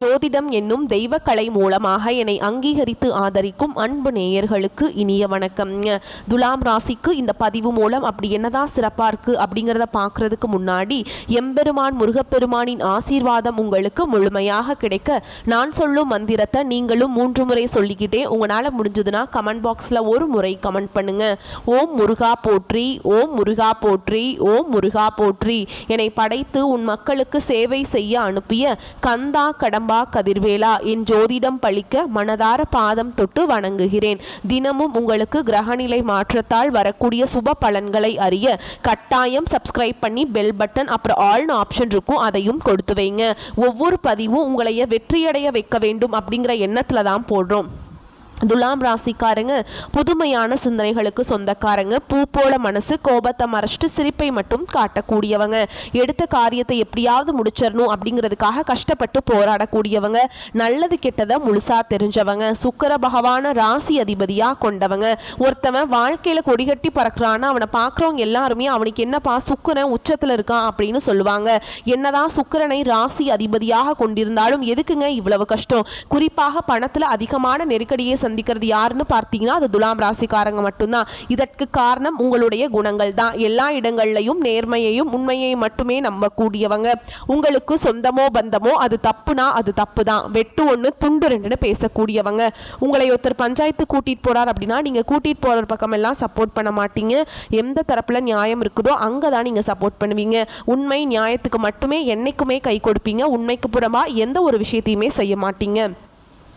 ஜோதிடம் என்னும் தெய்வக்கலை மூலமாக என்னை அங்கீகரித்து ஆதரிக்கும் அன்பு நேயர்களுக்கு இனிய வணக்கம். துலாம் ராசிக்கு இந்த பதிவு மூலம் அப்படி என்னதான் சிறப்பாக இருக்குது அப்படிங்கிறத பார்க்குறதுக்கு முன்னாடி எம்பெருமான் முருகப்பெருமானின் ஆசீர்வாதம் உங்களுக்கு முழுமையாக கிடைக்க நான் சொல்லும் மந்திரத்தை நீங்களும் 3 முறை சொல்லிக்கிட்டே உங்களால் முடிஞ்சதுன்னா கமெண்ட் பாக்ஸில் ஒரு முறை கமெண்ட் பண்ணுங்க. ஓம் முருகா போற்றி, ஓம் முருகா போற்றி, ஓம் முருகா போற்றி. என்னை படைத்து உன் மக்களுக்கு சேவை செய்ய அனுப்பிய கந்தா கடம்பா கதிர்வேலா என் ஜோதிடம் பழிக்க மனதார பாதம் தொட்டு வணங்குகிறேன். தினமும் உங்களுக்கு கிரகநிலை மாற்றத்தால் வரக்கூடிய சுப பலன்களை அறிய கட்டாயம் சப்ஸ்கிரைப் பண்ணி பெல் பட்டன் அப்புறம் ஆல்னு ஆப்ஷன் இருக்கும், அதையும் கொடுத்து வைங்க. ஒவ்வொரு பதிவும் உங்களைய வெற்றியடைய வைக்க வேண்டும் அப்படிங்கிற எண்ணத்துல தான் போடுறோம். துலாம் ராசிக்காரங்க புதுமையான சிந்தனைகளுக்கு சொந்தக்காரங்க. பூ போல மனசு, கோபத்தை மறைச்சிட்டு சிரிப்பை மட்டும் காட்டக்கூடியவங்க. எடுத்த காரியத்தை எப்படியாவது முடிச்சிடணும் அப்படிங்கிறதுக்காக கஷ்டப்பட்டு போராடக்கூடியவங்க. நல்லது கெட்டதை முழுசா தெரிஞ்சவங்க. சுக்கிர பகவான ராசி அதிபதியா கொண்டவங்க. ஒருத்தவன் வாழ்க்கையில கொடிகட்டி பறக்கிறான்னா அவனை பார்க்குறவங்க எல்லாருமே அவனுக்கு என்னப்பா சுக்கிரன் உச்சத்துல இருக்கான் அப்படின்னு சொல்லுவாங்க. என்னதான் சுக்கிரனை ராசி அதிபதியாக கொண்டிருந்தாலும் எதுக்குங்க இவ்வளவு கஷ்டம்? குறிப்பாக பணத்துல அதிகமான நெருக்கடியை சந்திக்கிறது யாருன்னு பார்த்தீங்கன்னா அது துலாம் ராசிக்காரங்க மட்டும்தான். இதற்கு காரணம் உங்களுடைய குணங்கள் தான். எல்லா இடங்கள்லையும் நேர்மையையும் உண்மையையும் மட்டுமே நம்பக்கூடியவங்க. உங்களுக்கு சொந்தமோ பந்தமோ அது தப்புனா அது தப்பு தான், வெட்டு ஒன்று துண்டு ரெண்டுன்னு பேசக்கூடியவங்க. உங்களை ஒருத்தர் பஞ்சாயத்து கூட்டிட்டு போறார் அப்படின்னா நீங்க கூட்டிட்டு போற பக்கம் எல்லாம் சப்போர்ட் பண்ண மாட்டீங்க. எந்த தரப்புல நியாயம் இருக்குதோ அங்கதான் நீங்க சப்போர்ட் பண்ணுவீங்க. உண்மை நியாயத்துக்கு மட்டுமே என்னைக்குமே கை கொடுப்பீங்க. உண்மைக்கு புறமா எந்த ஒரு விஷயத்தையுமே செய்ய மாட்டீங்க.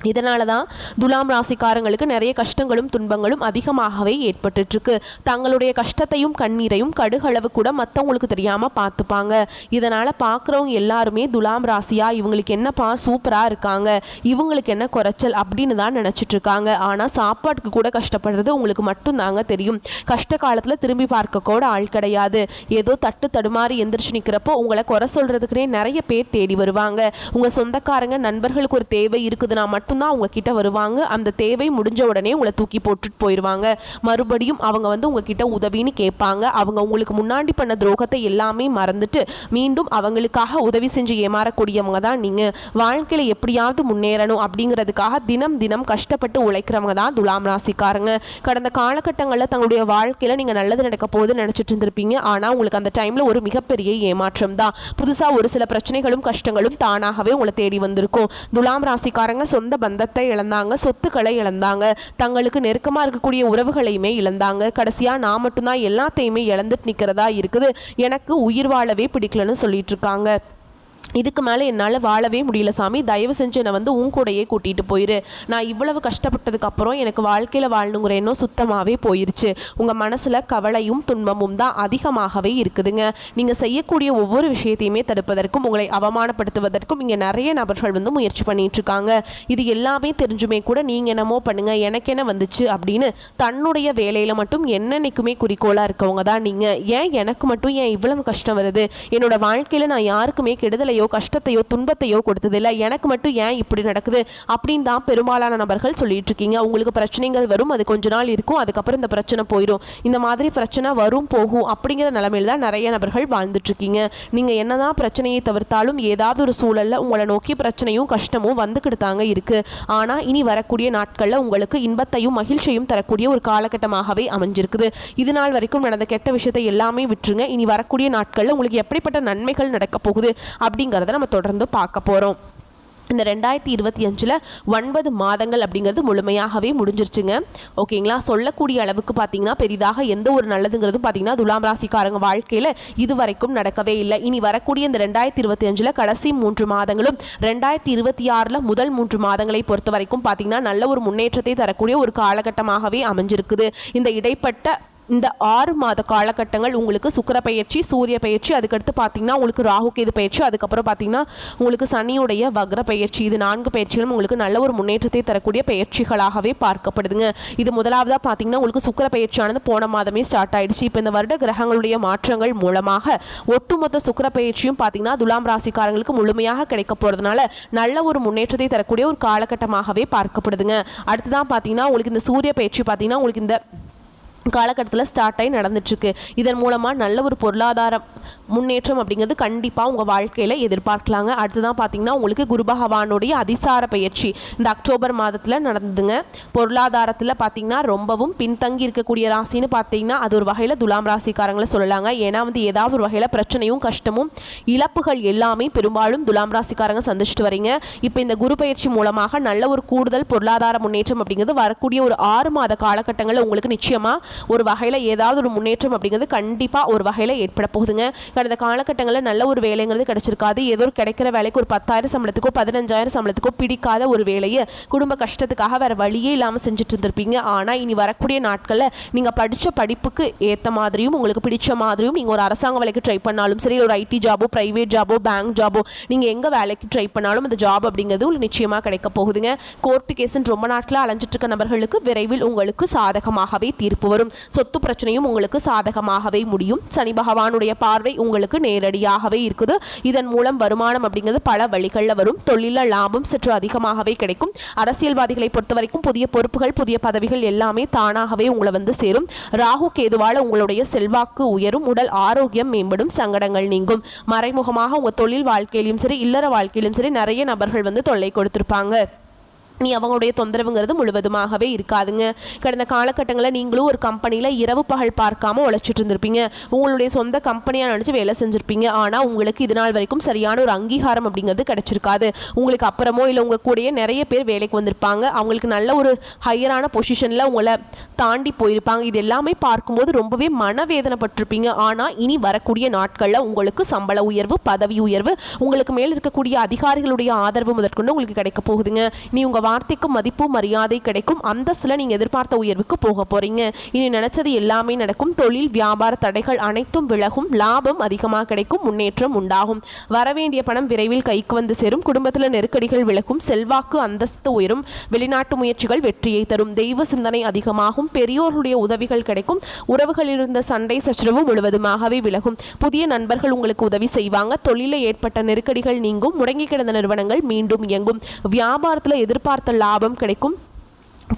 இதனால தான் துலாம் ராசிக்காரங்களுக்கு நிறைய கஷ்டங்களும் துன்பங்களும் அதிகமாகவே ஏற்பட்டுருக்கு. தங்களுடைய கஷ்டத்தையும் கண்ணீரையும் கடுகளவு கூட மற்றவங்களுக்கு தெரியாமல் பார்த்துப்பாங்க. இதனால் பார்க்குறவங்க எல்லாருமே துலாம் ராசியா இவங்களுக்கு என்னப்பா சூப்பராக இருக்காங்க, இவங்களுக்கு என்ன குறைச்சல் அப்படின்னு தான் நினச்சிட்ருக்காங்க. ஆனால் சாப்பாட்டுக்கு கூட கஷ்டப்படுறது உங்களுக்கு மட்டும்தாங்க தெரியும். கஷ்ட காலத்தில் திரும்பி பார்க்க கூட ஆள் கிடையாது. ஏதோ தட்டு தடுமாறி எந்திரிச்சு நிற்கிறப்போ உங்களை குறை சொல்கிறதுக்குனே நிறைய பேர் தேடி வருவாங்க. உங்கள் சொந்தக்காரங்க நண்பர்களுக்கு ஒரு தேவை இருக்குதுன்னா மட்டும்தான் உங்ககிட்ட வருவாங்க. அந்த தேவை முடிஞ்ச உடனே உங்களை தூக்கி போட்டுட்டு போயிடுவாங்க. மறுபடியும் அவங்க உங்ககிட்ட உதவின்னு கேட்பாங்க. அவங்க உங்களுக்கு முன்னாடி பண்ண துரோகத்தை எல்லாமே மறந்துட்டு மீண்டும் அவங்களுக்காக உதவி செஞ்சு ஏமாறக்கூடியவங்க தான் நீங்கள். வாழ்க்கையில் எப்படியாவது முன்னேறணும் அப்படிங்கிறதுக்காக தினம் தினம் கஷ்டப்பட்டு உழைக்கிறவங்க தான் துலாம் ராசிக்காரங்க. கடந்த காலகட்டங்களில் தங்களுடைய வாழ்க்கையில் நீங்கள் நல்லது நடக்க போகுதுன்னு நினச்சிட்டு இருந்திருப்பீங்க. ஆனால் உங்களுக்கு அந்த டைமில் ஒரு மிகப்பெரிய ஏமாற்றம் தான். புதுசாக ஒரு சில பிரச்சனைகளும் கஷ்டங்களும் தானாகவே உங்களை தேடி வந்திருக்கும். துலாம் ராசிக்காரங்க சொந்த பந்தத்தை இழந்தாங்க, சொத்துக்களை இழந்தாங்க, தங்களுக்கு நெருக்கமாக இருக்கக்கூடிய உறவுகளையுமே இழந்தாங்க. கடைசியாக நான் மட்டும்தான் எல்லாத்தையுமே இழந்துட்டு நிற்கிறதா இருக்குது, எனக்கு உயிர் வாழவே பிடிக்கலன்னு சொல்லிட்டு இருக்காங்க. இதுக்கு மேலே என்னால் வாழவே முடியல சாமி, தயவு செஞ்சு என்னை உன் கூடையே கூட்டிகிட்டு போயிரு. நான் இவ்வளவு கஷ்டப்பட்டதுக்கப்புறம் எனக்கு வாழ்க்கையில் வாழணுங்கிற எண்ணம் சுத்தமாகவே போயிருச்சு. உங்கள் மனசில் கவலையும் துன்பமும் தான் அதிகமாகவே இருக்குதுங்க. நீங்கள் செய்யக்கூடிய ஒவ்வொரு விஷயத்தையுமே தடுப்பதற்கும் உங்களை அவமானப்படுத்துவதற்கும் இங்கே நிறைய நபர்கள் முயற்சி பண்ணிகிட்ருக்காங்க. இது எல்லாமே தெரிஞ்சுமே கூட நீங்கள் என்னமோ பண்ணுங்கள் எனக்கு என்ன வந்துச்சு அப்படின்னு தன்னுடைய வேலையில் மட்டும் என்னென்னைக்குமே குறிக்கோளாக இருக்கவங்க தான் நீங்கள். ஏன் எனக்கு மட்டும் ஏன் இவ்வளவு கஷ்டம் வருது? என்னோடய வாழ்க்கையில் நான் யாருக்குமே கெடுதலை கஷ்டத்தையோ துன்பத்தையோ கொடுத்ததில்லை, எனக்கு மட்டும் ஏன் இப்படி நடக்குது அப்படின்னு தான் பெரும்பாலான நபர்கள் சொல்லிட்டு இருக்கீங்க. உங்களுக்கு பிரச்சனைகள் வரும், அது கொஞ்ச நாள் இருக்கும், அதுக்கப்புறம் இந்த பிரச்சனை போயிடும். இந்த மாதிரி பிரச்சனை வரும் போகும் அப்படிங்கிற நிலைமையில தான் நிறைய நபர்கள் வாழ்ந்துட்டு இருக்கீங்க. நீங்க என்னதான் பிரச்சனையை தவிர்த்தாலும் ஏதாவது ஒரு சூழல்ல உங்களை நோக்கி பிரச்சனையும் கஷ்டமும் வந்துக்கிட்டு தாங்க இருக்கு. ஆனா இனி வரக்கூடிய நாட்கள்ல உங்களுக்கு இன்பத்தையும் மகிழ்ச்சியும் தரக்கூடிய ஒரு காலகட்டமாகவே அமைஞ்சிருக்குது. இது நாள் வரைக்கும் நடந்த கெட்ட விஷயத்தை எல்லாமே விட்டுருங்க. இனி வரக்கூடிய நாட்கள்ல உங்களுக்கு எப்படிப்பட்ட நன்மைகள் நடக்க போகுது அப்படிங்கிறத நம்ம தொடர்ந்து பார்க்க போறோம். இந்த 2025 9 மாதங்கள் அப்படிங்கிறது முழுமையாகவே முடிஞ்சிருச்சுங்க. ஓகேங்களா? சொல்லக்கூடிய அளவுக்கு பார்த்தீங்கன்னா பெரிதாக எந்த ஒரு நல்லதுங்கிறதும் பார்த்தீங்கன்னா துலாம் ராசிக்காரங்க வாழ்க்கையில் இது வரைக்கும் நடக்கவே இல்லை. இனி வரக்கூடிய இந்த 2025 கடைசி 3 மாதங்களும் 2026 முதல் 3 மாதங்களை பொறுத்த வரைக்கும் பார்த்தீங்கன்னா நல்ல ஒரு முன்னேற்றத்தை தரக்கூடிய ஒரு காலகட்டமாகவே அமைஞ்சிருக்குது. இந்த இடைப்பட்ட இந்த 6 மாத காலகட்டங்கள் உங்களுக்கு சுக்கிர பயிற்சி, சூரிய பயிற்சி, அதுக்கடுத்து பார்த்தீங்கன்னா உங்களுக்கு ராகு கேது பயிற்சி, அதுக்கப்புறம் பார்த்தீங்கன்னா உங்களுக்கு சனியுடைய வக்ர பயிற்சி, இது 4 பயிற்சிகளும் உங்களுக்கு நல்ல ஒரு முன்னேற்றத்தை தரக்கூடிய பயிற்சிகளாகவே பார்க்கப்படுதுங்க. இது முதலாவதாக பார்த்தீங்கன்னா உங்களுக்கு சுக்கிர பயிற்சியானது போன மாதமே ஸ்டார்ட் ஆயிடுச்சு. இப்போ இந்த வருட கிரகங்களுடைய மாற்றங்கள் மூலமாக ஒட்டுமொத்த சுக்கிர பயிற்சியும் பார்த்தீங்கன்னா துலாம் ராசிக்காரங்களுக்கு முழுமையாக கிடைக்க போகிறதுனால நல்ல ஒரு முன்னேற்றத்தை தரக்கூடிய ஒரு காலகட்டமாகவே பார்க்கப்படுதுங்க. அடுத்ததான் பார்த்தீங்கன்னா உங்களுக்கு இந்த சூரிய பயிற்சி பார்த்தீங்கன்னா உங்களுக்கு இந்த காலகட்டத்தில் ஸ்டார்ட் ஆகி நடந்துட்டுருக்கு. இதன் மூலமாக நல்ல ஒரு பொருளாதார முன்னேற்றம் அப்படிங்கிறது கண்டிப்பாக உங்கள் வாழ்க்கையில் எதிர்பார்க்கலாங்க. அடுத்ததான் பார்த்தீங்கன்னா உங்களுக்கு குரு பகவானுடைய அதிசார பயிற்சி இந்த அக்டோபர் மாதத்தில் நடந்ததுங்க. பொருளாதாரத்தில் பார்த்தீங்கன்னா ரொம்பவும் பின்தங்கி இருக்கக்கூடிய ராசின்னு பார்த்தீங்கன்னா அது ஒரு வகையில் துலாம் ராசிக்காரங்களை சொல்லலாங்க. ஏன்னா ஏதாவது ஒரு வகையில் பிரச்சனையும் கஷ்டமும் இழப்புகள் எல்லாமே பெரும்பாலும் துலாம் ராசிக்காரங்க சந்திச்சுட்டு வரீங்க. இப்போ இந்த குரு பயிற்சி மூலமாக நல்ல ஒரு கூடுதல் பொருளாதார முன்னேற்றம் அப்படிங்கிறது வரக்கூடிய ஒரு 6 மாத காலகட்டங்களில் உங்களுக்கு நிச்சயமாக ஒரு வகையில் ஏதாவது ஒரு முன்னேற்றம் அப்படிங்கிறது கண்டிப்பாக ஒரு வகையில் ஏற்பட போகுதுங்க. கடந்த காலகட்டங்களில் நல்ல ஒரு வேலைங்கிறது கிடைச்சிருக்காது. ஏதோ ஒரு கிடைக்கிற வேலைக்கு ஒரு 10,000 சம்பளத்துக்கோ 15,000 சம்பளத்துக்கோ பிடிக்காத ஒரு வேலையை குடும்ப கஷ்டத்துக்காக வேறு வழியே இல்லாமல் செஞ்சுட்டு இருந்திருப்பீங்க. ஆனால் இனி வரக்கூடிய நாட்களில் நீங்கள் படித்த படிப்புக்கு ஏற்ற மாதிரியும் உங்களுக்கு பிடிச்ச மாதிரியும் நீங்கள் ஒரு அரசாங்க வேலைக்கு ட்ரை பண்ணாலும் சரி, ஒரு ஐடி ஜாபோ ப்ரைவேட் ஜாபோ பேங்க் ஜாபோ நீங்கள் எங்கே வேலைக்கு ட்ரை பண்ணாலும் அந்த ஜாப் அப்படிங்கிறது உங்களுக்கு நிச்சயமாக கிடைக்க போகுதுங்க. கோர்ட்டு கேஸுன்னு ரொம்ப நாட்களில் அலைஞ்சிட்டு இருக்க நபர்களுக்கு விரைவில் உங்களுக்கு சாதகமாகவே தீர்ப்பு வரும். சொத்து பிரச்சனையும் உங்களுக்கு சாதகமாகவே முடியும். சனி பகவானுடைய பார்வை உங்களுக்கு நேரடியாகவே இருக்குது. இதன் மூலம் வருமானம் அப்படிங்கிறது பல வழிகளில் வரும். தொழிலில் லாபம் சற்று அதிகமாகவே கிடைக்கும். அரசியல்வாதிகளை பொறுத்த வரைக்கும் புதிய பொறுப்புகள் புதிய பதவிகள் எல்லாமே தானாகவே உங்களை சேரும். ராகு கேதுவால் உங்களுடைய செல்வாக்கு உயரும். உடல் ஆரோக்கியம் மேம்படும். சங்கடங்கள் நீங்கும். மறைமுகமாக உங்கள் தொழில் வாழ்க்கையிலும் சரி இல்லற வாழ்க்கையிலும் சரி நிறைய நபர்கள் தொல்லை கொடுத்திருப்பாங்க. நீ அவங்களுடைய தொந்தரவுங்கிறது முழுவதுமாகவே இருக்காதுங்க. கடந்த காலகட்டங்களில் நீங்களும் ஒரு கம்பெனியில் இரவு பகல் பார்க்காம உழைச்சிட்டு இருந்திருப்பீங்க. உங்களுடைய சொந்த கம்பெனியாக நினச்சி வேலை செஞ்சுருப்பீங்க. ஆனால் உங்களுக்கு இது நாள் வரைக்கும் சரியான ஒரு அங்கீகாரம் அப்படிங்கிறது கிடைச்சிருக்காது. உங்களுக்கு அப்புறமோ இல்லை உங்கள் கூடயே நிறைய பேர் வேலைக்கு வந்திருப்பாங்க. அவங்களுக்கு நல்ல ஒரு ஹையரான பொசிஷனில் உங்களை தாண்டி போயிருப்பாங்க. இது எல்லாமே பார்க்கும்போது ரொம்பவே மனவேதனைப்பட்டிருப்பீங்க. ஆனால் இனி வரக்கூடிய நாட்களில் உங்களுக்கு சம்பள உயர்வு பதவி உயர்வு உங்களுக்கு மேல் இருக்கக்கூடிய அதிகாரிகளுடைய ஆதரவு முதற்கொண்டு உங்களுக்கு கிடைக்க போகுதுங்க. நீ உங்கள் வார்த்தைக்கு மதிப்பு மரியாதை கிடைக்கும். அந்தஸ்துல நீங்க எதிர்பார்த்த உயர்வுக்கு போக போறீங்க. இனி நினைச்சது எல்லாமே நடக்கும். தொழில் வியாபார தடைகள் அனைத்தும் விலகும். லாபம் அதிகமாக கிடைக்கும். முன்னேற்றம் உண்டாகும். வரவேண்டிய பணம் விரைவில் கைக்கு சேரும். குடும்பத்தில் நெருக்கடிகள் விலகும். செல்வாக்கு அந்தஸ்து உயரும். வெளிநாட்டு முயற்சிகள் வெற்றியை தரும். தெய்வ சிந்தனை அதிகமாகும். பெரியோர்களுடைய உதவிகள் கிடைக்கும். உறவுகளில் இருந்த சண்டை சச்சரவு முழுவதுமாகவே விலகும். புதிய நண்பர்கள் உங்களுக்கு உதவி செய்வாங்க. தொழிலில் ஏற்பட்ட நெருக்கடிகள் நீங்கும். முடங்கி கிடந்த நிறுவனங்கள் மீண்டும் இயங்கும். வியாபாரத்தில் எதிர்பார்த்த லாபம் கிடைக்கும்.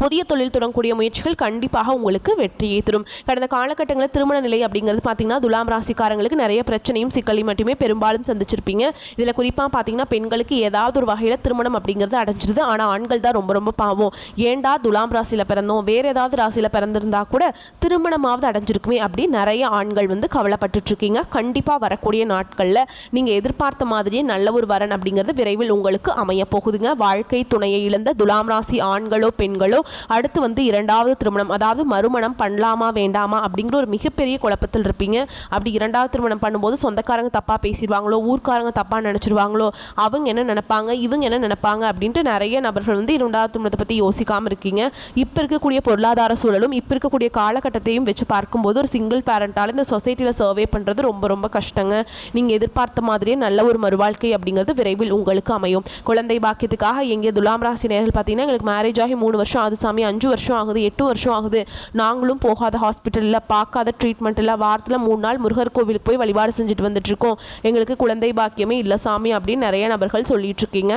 புதிய தொழில் தொடங்கக்கூடிய முயற்சிகள் கண்டிப்பாக உங்களுக்கு வெற்றியை தரும். கடந்த காலகட்டங்களில் திருமண நிலை அப்படிங்கிறது பார்த்தீங்கன்னா துலாம் ராசிக்காரங்களுக்கு நிறைய பிரச்சனையும் சிக்கலையும் மட்டுமே பெரும்பாலும் சந்திச்சிருப்பீங்க. இதில் குறிப்பாக பார்த்தீங்கன்னா பெண்களுக்கு ஏதாவது ஒரு வகையில் திருமணம் அப்படிங்கிறது அடைஞ்சிருது. ஆனால் ஆண்கள் தான் ரொம்ப ரொம்ப பாவம். ஏண்டா துலாம் ராசியில் பிறந்தோம், வேறு ஏதாவது ராசியில் பிறந்திருந்தா கூட திருமணமாவது அடைஞ்சிருக்குமே அப்படி நிறைய ஆண்கள் கவலைப்பட்டுட்ருக்கீங்க. கண்டிப்பாக வரக்கூடிய நாட்களில் நீங்கள் எதிர்பார்த்த மாதிரியே நல்ல ஒரு வரன் அப்படிங்கிறது விரைவில் உங்களுக்கு அமைய போகுதுங்க. வாழ்க்கை துணையை இழந்த துலாம் ராசி ஆண்களோ பெண்களோ அடுத்து இரண்டாவது திருமணம் அதாவது மறுமணம் பண்ணலாமா வேண்டாமா அப்படிங்கிற ஒரு மிகப்பெரிய குழப்பத்தில் இருப்பீங்க. அப்படி இரண்டாவது திருமணம் பண்ணும்போது சொந்தக்காரங்க தப்பா பேசிடுவாங்களோ, ஊர்க்காரங்க தப்பா நினைச்சிருவாங்களோ, அவங்க என்ன நினைப்பாங்க இவங்க என்ன நினைப்பாங்க அப்படின்ட்டு நிறைய நபர்கள் இரண்டாவது திருமணத்தை பற்றி யோசிக்காமல் இருக்கீங்க. இப்போ இருக்கக்கூடிய பொருளாதார சூழலும் இப்போ இருக்கக்கூடிய காலகட்டத்தையும் வச்சு பார்க்கும்போது ஒரு சிங்கிள் பேரண்டால் இந்த சொசைட்டியில் சர்வே பண்ணுறது ரொம்ப ரொம்ப கஷ்டங்க. நீங்கள் எதிர்பார்த்த மாதிரியே நல்ல ஒரு மறுவாழ்க்கை அப்படிங்கிறது விரைவில் உங்களுக்கு அமையும். குழந்தை பாக்கியத்துக்காக எங்கே துலாம் ராசி நேர்கள் பார்த்தீங்கன்னா எங்களுக்கு மேரேஜ் ஆகி 3 வருஷம் ஆகுது சாமி, 5 வருஷம் ஆகுது, 8 வருஷம் ஆகுது, நாங்களும் போகாத ஹாஸ்பிட்டலில் பார்க்காத ட்ரீட்மெண்ட் இல்லை, வாரத்தில் 3 நாள் முருகர் கோவிலுக்கு போய் வழிபாடு செஞ்சுட்டு வந்துட்டுருக்கோம், எங்களுக்கு குழந்தை பாக்கியமே இல்லை சாமி அப்படின்னு நிறைய நபர்கள் சொல்லிட்டு இருக்கீங்க.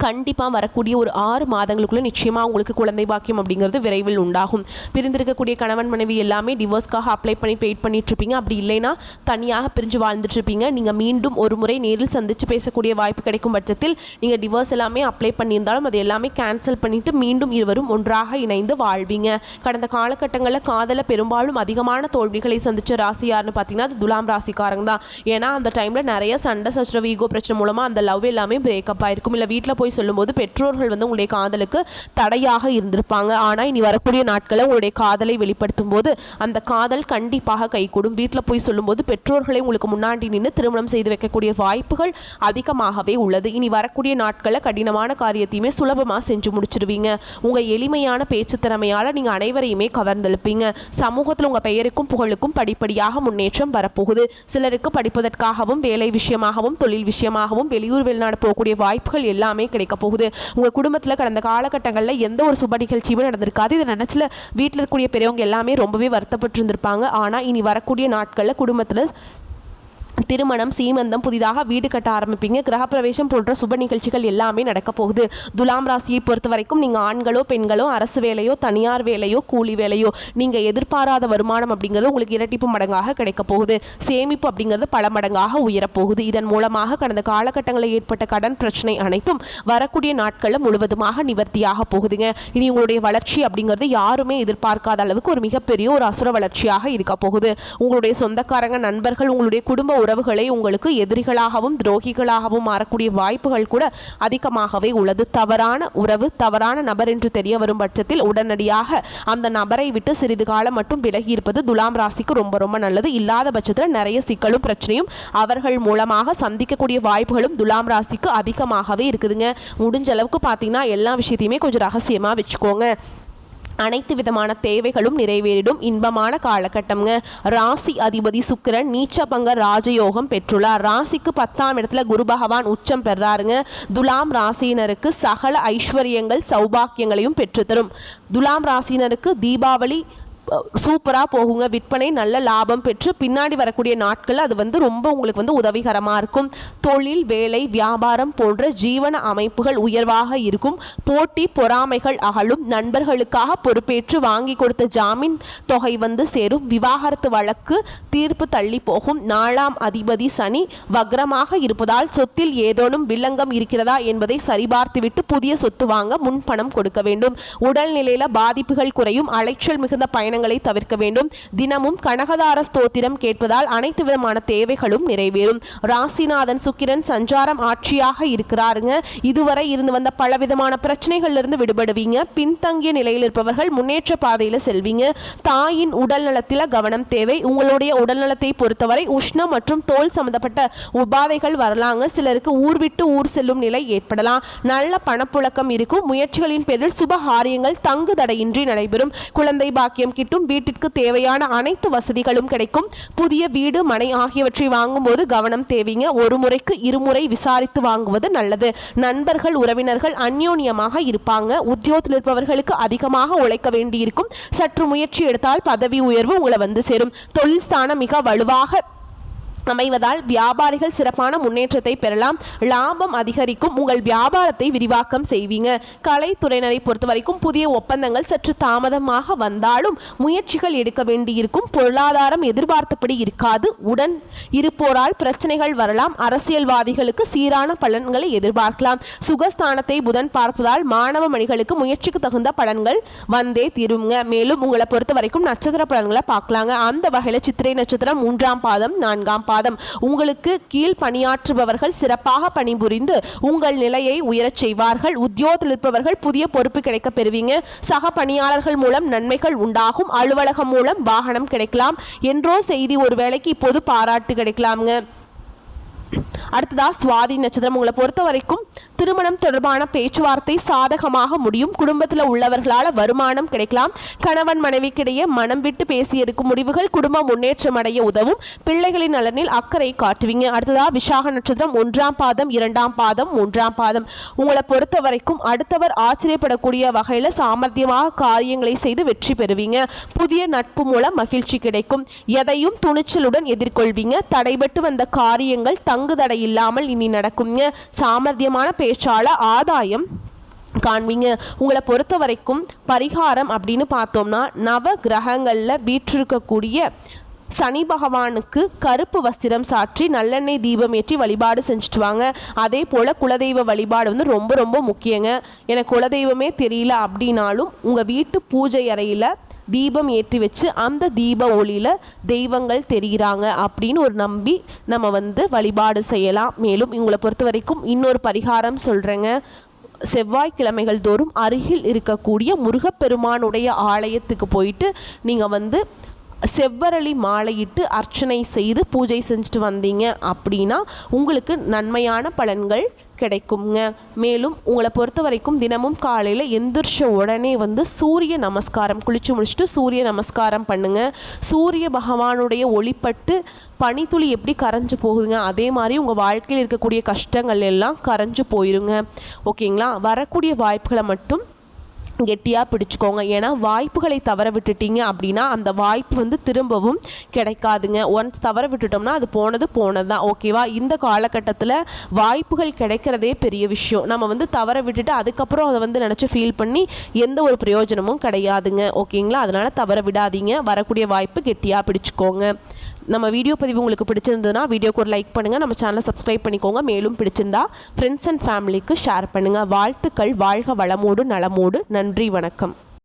கண்டிப்பாக வரக்கூடிய ஒரு 6 மாதங்களுக்குள்ளே நிச்சயமாக உங்களுக்கு குழந்தை பாக்கியம் அப்படிங்கிறது விரைவில் உண்டாகும். பிரிந்திருக்கக்கூடிய கணவன் மனைவி எல்லாமே டிவோர்ஸ்க்காக அப்ளை பண்ணி வெயிட் பண்ணிட்டுருப்பீங்க. அப்படி இல்லைன்னா தனியாக பிரிஞ்சு வாழ்ந்துட்டுருப்பீங்க. நீங்கள் மீண்டும் ஒரு முறை நேரில் சந்தித்து பேசக்கூடிய வாய்ப்பு கிடைக்கும் பட்சத்தில் நீங்கள் டிவோர்ஸ் எல்லாமே அப்ளை பண்ணியிருந்தாலும் அது எல்லாமே கேன்சல் பண்ணிவிட்டு மீண்டும் இருவரும் ஒன்றாக இணைந்து வாழ்வீங்க. கடந்த காலகட்டங்களில் காதலை பெரும்பாலும் அதிகமான தோல்விகளை சந்தித்த ராசி யாருன்னு பார்த்தீங்கன்னா அது துலாம் ராசிக்காரங்க தான். ஏன்னா அந்த டைமில் நிறைய சண்டை சச்சரவு ஈகோ பிரச்சனை மூலமாக அந்த லவ் எல்லாமே பிரேக்கப் ஆயிருக்கும். இல்லை வீட்டில் போய் சொல்லும்போது பெற்றோர்கள் உங்களுடைய காதலுக்கு தடையாக இருந்திருப்பாங்க. ஆனால் இனி வரக்கூடிய நாட்களில் உங்களுடைய காதலை வெளிப்படுத்தும் போது அந்த காதல் கண்டிப்பாக கைகூடும். வீட்டில் போய் சொல்லும்போது பெற்றோர்களை உங்களுக்கு முன்னாடி நின்று திருமணம் செய்து வைக்கக்கூடிய வாய்ப்புகள் அதிகமாகவே உள்ளது. இனி வரக்கூடிய நாட்களில் கடினமான காரியத்தையுமே சுலபமாக செஞ்சு முடிச்சிருவீங்க. உங்கள் எளிமையான பேச்சு திறமையால் நீங்கள் அனைவரையுமே கவர்ந்தெழுப்பீங்க. சமூகத்தில் உங்கள் பெயருக்கும் புகழுக்கும் படிப்படியாக முன்னேற்றம் வரப்போகுது. சிலருக்கு படிப்பதற்காகவும் வேலை விஷயமாகவும் தொழில் விஷயமாகவும் வெளியூர் வெளிநாடு போகக்கூடிய வாய்ப்புகள் எல்லாமே கிடைக்க போகுது. உங்கள் குடும்பத்தில் கடந்த காலகட்டங்களில் எந்த ஒரு சுப நிகழ்ச்சியுமே நடந்திருக்காது. இதை நினச்சில வீட்டில் இருக்கக்கூடிய பெரியவங்க எல்லாமே ரொம்பவே வருத்தப்பட்டு இருந்திருப்பாங்க. ஆனால் இனி வரக்கூடிய நாட்களில் குடும்பத்தில் திருமணம், சீமந்தம், புதிதாக வீடு கட்ட ஆரம்பிப்பீங்க, கிரகப்பிரவேசம் போன்ற சுப நிகழ்ச்சிகள் எல்லாமே நடக்க போகுது. துலாம் ராசியை பொறுத்த வரைக்கும் நீங்கள் ஆண்களோ பெண்களோ அரசு வேலையோ தனியார் வேலையோ கூலி வேலையோ நீங்கள் எதிர்பாராத வருமானம் அப்படிங்கிறது உங்களுக்கு இரட்டிப்பு மடங்காக கிடைக்க போகுது. சேமிப்பு அப்படிங்கிறது பல மடங்காக உயரப்போகுது. இதன் மூலமாக கடந்த காலகட்டங்களில் ஏற்பட்ட கடன் பிரச்சனை அனைத்தும் வரக்கூடிய நாட்களில் முழுவதுமாக நிவர்த்தியாக போகுதுங்க. இனி உங்களுடைய வளர்ச்சி அப்படிங்கிறது யாருமே எதிர்பார்க்காத அளவுக்கு ஒரு மிகப்பெரிய ஒரு அசுர வளர்ச்சியாக இருக்க போகுது. உங்களுடைய சொந்தக்காரங்க, நண்பர்கள், உங்களுடைய குடும்ப உறவுகளை உங்களுக்கு எதிரிகளாகவும் துரோகிகளாகவும் மாறக்கூடிய வாய்ப்புகள் கூட அதிகமாகவே உள்ளது. தவறான உறவு, தவறான நபர் என்று தெரிய வரும் பட்சத்தில் உடனடியாக அந்த நபரை விட்டு சிறிது காலம் மட்டும் விலகி இருப்பது துலாம் ராசிக்கு ரொம்ப ரொம்ப நல்லது. இல்லாத பட்சத்தில் நிறைய சிக்கலும் பிரச்சனையும் அவர்கள் மூலமாக சந்திக்கக்கூடிய வாய்ப்புகளும் துலாம் ராசிக்கு அதிகமாகவே இருக்குதுங்க. முடிஞ்ச அளவுக்கு பார்த்தீங்கன்னா எல்லா விஷயத்தையுமே கொஞ்சம் ரகசியமாக வச்சுக்கோங்க. அனைத்து விதமான தேவைகளும் நிறைவேறிடும். இன்பமான காலகட்டம்ங்க. ராசி அதிபதி சுக்கிரன் நீச்சபங்க ராஜயோகம் பெற்றுள்ளார். ராசிக்கு 10ஆம் இடத்துல குரு பகவான் உச்சம் பெறாருங்க. துலாம் ராசியினருக்கு சகல ஐஸ்வர்யங்கள் சௌபாக்கியங்களையும் பெற்றுத்தரும். துலாம் ராசியினருக்கு தீபாவளி சூப்பராக போகுங்க. விற்பனை நல்ல லாபம் பெற்று பின்னாடி வரக்கூடிய நாட்கள் அது ரொம்ப உங்களுக்கு உதவிகரமாக இருக்கும். தொழில், வேலை, வியாபாரம் போன்ற ஜீவன அமைப்புகள் உயர்வாக இருக்கும். போட்டி பொறாமைகள் அகலும். நண்பர்களுக்காக பொறுப்பேற்று வாங்கி கொடுத்த ஜாமீன் தொகை சேரும். விவாகரத்து வழக்கு தீர்ப்பு தள்ளி போகும். 4ஆம் அதிபதி சனி வக்ரமாக இருப்பதால் சொத்தில் ஏதேனும் வில்லங்கம் இருக்கிறதா என்பதை சரிபார்த்துவிட்டு புதிய சொத்து வாங்க முன்பணம் கொடுக்க வேண்டும். உடல்நிலையில் பாதிப்புகள் குறையும். அலைச்சல் மிகுந்த பயணங்களை தவிர்க்க வேண்டும். தினமும் கனகதார ஸ்தோத்திரம் கேட்பதால் அனைத்து விதமான தேவைகளும் நிறைவேறும். ராசிநாதன் சுக்கிரன் சஞ்சாரம் ஆட்சியாக இருக்கிறாருங்க. இதுவரை இருந்து வந்த பலவிதமான பிரச்சனைகள்ல இருந்து விடுபடுவீங்க. பின்தங்கிய நிலையில் இருப்பவர்கள் முன்னேற்ற பாதையில் செல்வீங்க. தாயின் உடல் நலத்தில் கவனம் தேவை. உங்களுடைய உடல் நலத்தை பொறுத்தவரை உஷ்ணம் மற்றும் தோல் சம்பந்தப்பட்ட உபாதைகள் வரலாங்க. சிலருக்கு ஊர் விட்டு ஊர் செல்லும் நிலை ஏற்படலாம். நல்ல பணப்புழக்கம் இருக்கும். முயற்சிகளின் பேரில் சுபகாரியங்கள் தங்கு தடையின்றி நடைபெறும். குழந்தை பாக்கியம் வீட்டிற்கு தேவையான அனைத்து வசதிகளும் கிடைக்கும். புதிய வீடு, மனை ஆகியவற்றை வாங்கும்போது கவனம் தேவைங்க. ஒரு முறைக்கு இருமுறை விசாரித்து வாங்குவது நல்லது. நண்பர்கள், உறவினர்கள் அந்யோன்யமாக இருப்பாங்க. உத்தியோகத்தில் இருப்பவர்களுக்கு அதிகமாக உழைக்க வேண்டியிருக்கும். சற்று முயற்சி எடுத்தால் பதவி உயர்வு உங்களை சேரும். தொழில் ஸ்தானம் மிக வலுவாக அமைவதால் வியாபாரிகள் சிறப்பான முன்னேற்றத்தை பெறலாம். லாபம் அதிகரிக்கும். உங்கள் வியாபாரத்தை விரிவாக்கம் செய்வீங்க. கலைத்துறையினரை பொறுத்த வரைக்கும் புதிய ஒப்பந்தங்கள் சற்று தாமதமாக வந்தாலும் முயற்சிகள் எடுக்க வேண்டியிருக்கும். பொருளாதாரம் எதிர்பார்த்தபடி இருக்காது. உடன் இருப்போரால் பிரச்சனைகள் வரலாம். அரசியல்வாதிகளுக்கு சீரான பலன்களை எதிர்பார்க்கலாம். சுகஸ்தானத்தை புதன் பார்ப்பதால் மாணவ மணிகளுக்கு முயற்சிக்கு தகுந்த பலன்கள் வந்தே தீருங்க. மேலும் உங்களை பொறுத்த வரைக்கும் நட்சத்திர பலன்களை பார்க்கலாங்க. அந்த வகையில் சித்திரை நட்சத்திரம் 3ஆம் பாதம் 4ஆம் பாதம் உங்களுக்கு கீழ் பணியாற்றுபவர்கள் சிறப்பாக பணிபுரிந்து உங்கள் நிலையை உயரச் செய்வார்கள். உத்தியோகத்தில் இருப்பவர்கள் புதிய பொறுப்பு கிடைக்க பெறுவீங்க. சக பணியாளர்கள் மூலம் நன்மைகள் உண்டாகும். அலுவலகம் மூலம் வாகனம் கிடைக்கலாம். என்றோ செய்தி ஒரு வேளைக்கு இப்போது பாராட்டு கிடைக்கலாமுங்க. அடுத்ததா சுவாதி நட்சத்திரம். உங்களை பொறுத்த வரைக்கும் திருமணம் தொடர்பான பேச்சுவார்த்தை சாதகமாக முடியும். குடும்பத்தில் உள்ளவர்களால் வருமானம் கிடைக்கலாம். கணவன் மனைவிக்கிடையே மனம் விட்டு பேசி எடுக்கும் முடிவுகள் குடும்ப முன்னேற்றம் அடைய உதவும். பிள்ளைகளின் நலனில் அக்கறை காட்டுவீங்க. அடுத்ததா விசாக நட்சத்திரம் 1ஆம் பாதம் 2ஆம் பாதம் 3ஆம் பாதம். உங்களை பொறுத்த வரைக்கும் அடுத்தவர் ஆச்சரியப்படக்கூடிய வகையில் சாமர்த்தியமாக காரியங்களை செய்து வெற்றி பெறுவீங்க. புதிய நட்பு மூலம் மகிழ்ச்சி கிடைக்கும். எதையும் துணிச்சலுடன் எதிர்கொள்வீங்க. தடைபட்டு வந்த காரியங்கள் தங்குதடை இல்லாமல் இனி நடக்குங்க. சாமர்த்தியமான பேச்சால ஆதாயம் காண்பீங்க. உங்களை பொறுத்த வரைக்கும் பரிகாரம் அப்படின்னு பார்த்தோம்னா நவ கிரகங்களில் வீற்றிருக்கக்கூடிய சனி பகவானுக்கு கருப்பு வஸ்திரம் சாற்றி நல்லெண்ணெய் தீபம் ஏற்றி வழிபாடு செஞ்சுட்டு வாங்க. அதே போல் குலதெய்வ வழிபாடு ரொம்ப ரொம்ப முக்கியங்க. எனக்கு குலதெய்வமே தெரியல அப்படின்னாலும் உங்கள் வீட்டு பூஜை அறையில் தீபம் ஏற்றி வச்சு அந்த தீப ஒளியில் தெய்வங்கள் தெரிகிறாங்க அப்படின்னு ஒரு நம்பி நம்ம வழிபாடு செய்யலாம். மேலும் உங்களை பொறுத்த வரைக்கும் இன்னொரு பரிகாரம் சொல்கிறேங்க. செவ்வாய்க்கிழமைகள் தோறும் அருகில் இருக்கக்கூடிய முருகப்பெருமானுடைய ஆலயத்துக்கு போயிட்டு நீங்கள் செவ்வரளி மாலையிட்டு அர்ச்சனை செய்து பூஜை செஞ்சுட்டு வந்தீங்க அப்படின்னா உங்களுக்கு நன்மையான பலன்கள் கிடைக்குங்க. மேலும் உங்களை பொறுத்த வரைக்கும் தினமும் காலையில் எந்திரிச்ச உடனே சூரிய நமஸ்காரம் குளிச்சு முடிச்சுட்டு சூரிய நமஸ்காரம் பண்ணுங்க. சூரிய பகவானுடைய ஒளிப்பட்டு பனித்துளி எப்படி கரைஞ்சு போகுதுங்க அதே மாதிரி உங்கள் வாழ்க்கையில் இருக்கக்கூடிய கஷ்டங்கள் எல்லாம் கரைஞ்சு போயிருங்க. ஓகேங்களா? வரக்கூடிய வாய்ப்புகளை மட்டும் கெட்டியாக பிடிச்சிக்கோங்க. ஏன்னா வாய்ப்புகளை தவற விட்டுட்டீங்க அப்படின்னா அந்த வாய்ப்பு வந்து திரும்பவும் கிடைக்காதுங்க. ஒன்ஸ் தவற விட்டுட்டோம்னா அது போனது தான். ஓகேவா? இந்த காலகட்டத்தில் வாய்ப்புகள் கிடைக்கிறதே பெரிய விஷயம். நம்ம வந்து தவற விட்டுட்டு அதுக்கப்புறம் அதை வந்து நினச்சி ஃபீல் பண்ணி எந்த ஒரு பிரயோஜனமும் கிடையாதுங்க. ஓகேங்களா? அதனால் தவற விடாதீங்க. வரக்கூடிய வாய்ப்பு கெட்டியாக பிடிச்சிக்கோங்க. நம்ம வீடியோ பதிவு உங்களுக்கு பிடிச்சிருந்ததுன்னா வீடியோக்கு ஒரு லைக் பண்ணுங்கள். நம்ம சேனலை சப்ஸ்கிரைப் பண்ணிக்கோங்க. மேலும் பிடிச்சிருந்தா ஃப்ரெண்ட்ஸ் அண்ட் ஃபேமிலிக்கு ஷேர் பண்ணுங்கள். வாழ்த்துக்கள். வாழ்க வளமோடு நலமோடு. நன்றி, வணக்கம்.